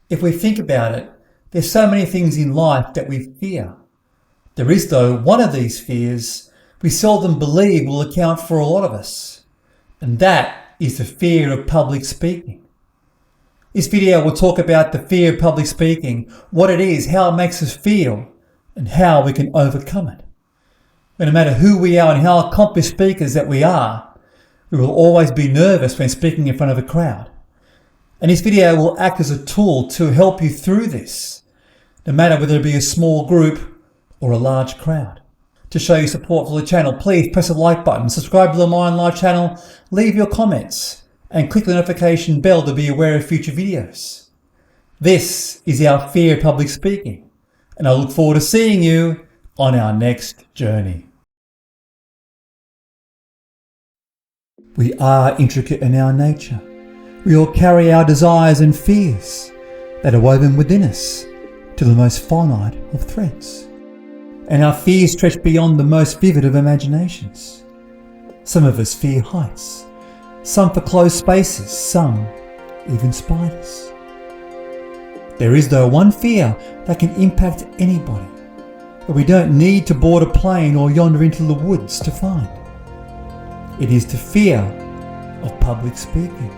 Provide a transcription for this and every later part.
If we think about it, there's so many things in life that we fear. There is, though, one of these fears we seldom believe will account for a lot of us, and that is the fear of public speaking. This video will talk about the fear of public speaking, what it is, how it makes us feel, and how we can overcome it. No matter who we are and how accomplished speakers that we are, we will always be nervous when speaking in front of a crowd. And this video will act as a tool to help you through this, no matter whether it be a small group or a large crowd. To show your support for the channel, please press the like button, subscribe to the Mind Live channel, leave your comments, and click the notification bell to be aware of future videos. This is our fear of public speaking, and I look forward to seeing you on our next journey. We are intricate in our nature. We all carry our desires and fears that are woven within us to the most finite of threads. And our fears stretch beyond the most vivid of imaginations. Some of us fear heights, some for closed spaces, some even spiders. There is, though, one fear that can impact anybody, that we don't need to board a plane or yonder into the woods to find. It is the fear of public speaking.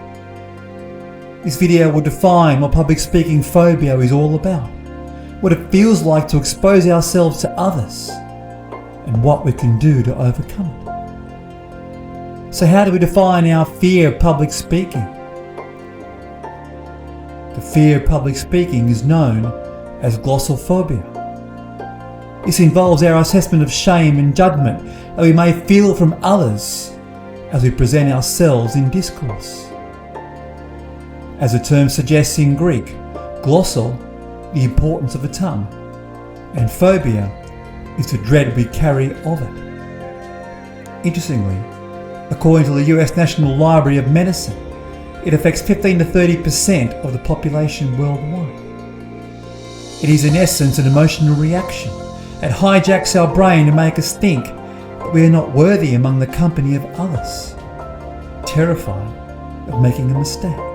This video will define what public speaking phobia is all about, what it feels like to expose ourselves to others, and what we can do to overcome it. So how do we define our fear of public speaking? The fear of public speaking is known as Glossophobia. This involves our assessment of shame and judgment that we may feel from others as we present ourselves in discourse. As the term suggests in Greek, glosso, the importance of the tongue, and phobia is the dread we carry of it. Interestingly, according to the US National Library of Medicine, it affects 15 to 30% of the population worldwide. It is in essence an emotional reaction that hijacks our brain to make us think that we are not worthy among the company of others, terrified of making a mistake.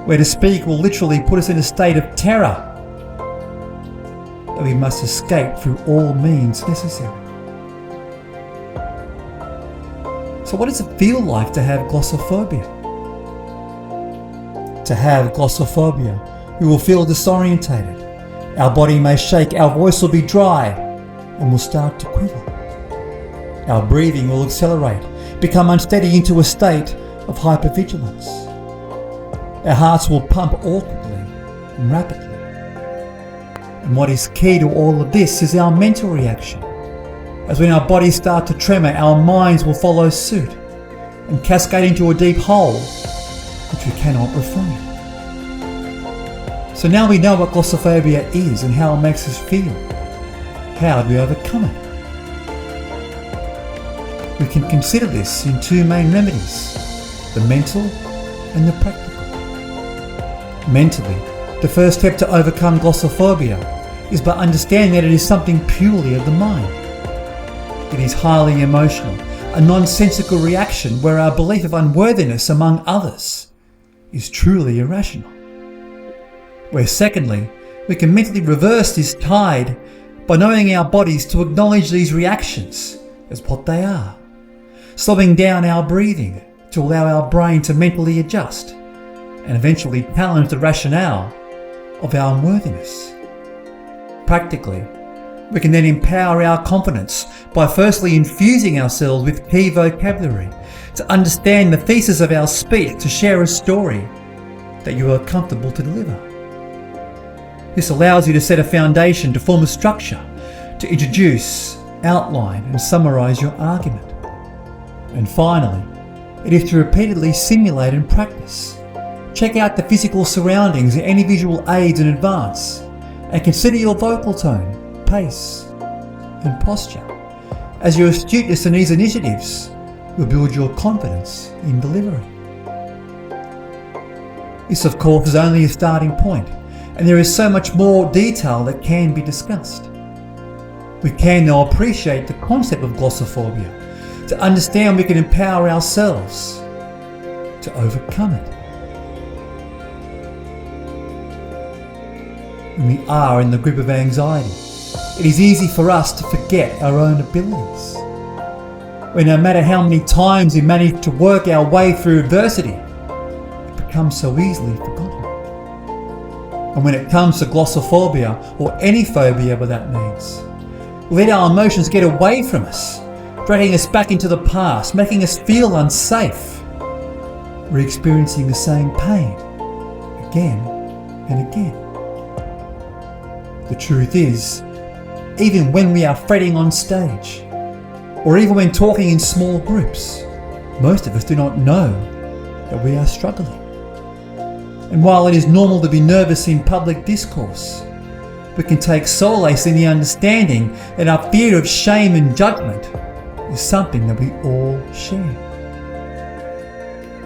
Where to speak will literally put us in a state of terror that we must escape through all means necessary. So what does it feel like to have glossophobia? To have glossophobia, we will feel disorientated. Our body may shake, our voice will be dry, and will start to quiver. Our breathing will accelerate, become unsteady into a state of hypervigilance. Our hearts will pump awkwardly and rapidly. And what is key to all of this is our mental reaction. As when our bodies start to tremor, our minds will follow suit and cascade into a deep hole which we cannot refrain. So now we know what glossophobia is and how it makes us feel. How do we overcome it? We can consider this in two main remedies, the mental and the practical. Mentally, the first step to overcome glossophobia is by understanding that it is something purely of the mind. It is highly emotional, a nonsensical reaction where our belief of unworthiness among others is truly irrational. Where secondly, we can mentally reverse this tide by knowing our bodies to acknowledge these reactions as what they are, slowing down our breathing to allow our brain to mentally adjust and eventually challenge the rationale of our unworthiness. Practically, we can then empower our confidence by firstly infusing ourselves with key vocabulary to understand the thesis of our speech, to share a story that you are comfortable to deliver. This allows you to set a foundation, to form a structure, to introduce, outline and summarize your argument. And finally, it is to repeatedly simulate and practice. Check out the physical surroundings and any visual aids in advance, and consider your vocal tone, pace, and posture, as your astuteness in these initiatives will build your confidence in delivery. This, of course, is only a starting point, and there is so much more detail that can be discussed. We can now appreciate the concept of glossophobia, to understand we can empower ourselves to overcome it. when we are in the grip of anxiety, it is easy for us to forget our own abilities. When no matter how many times we manage to work our way through adversity, it becomes so easily forgotten. And when it comes to glossophobia, or any phobia by that means, we let our emotions get away from us, dragging us back into the past, making us feel unsafe. We're experiencing the same pain again and again. The truth is, even when we are fretting on stage, or even when talking in small groups, most of us do not know that we are struggling. And while it is normal to be nervous in public discourse, we can take solace in the understanding that our fear of shame and judgment is something that we all share.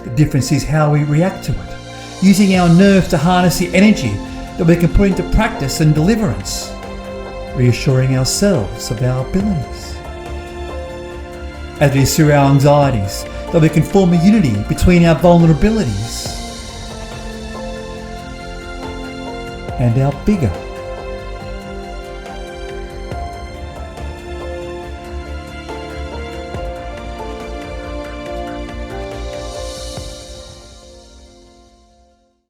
The difference is how we react to it, using our nerves to harness the energy that we can put into practice and deliverance, reassuring ourselves of our abilities. As it is through our anxieties that we can form a unity between our vulnerabilities and our bigger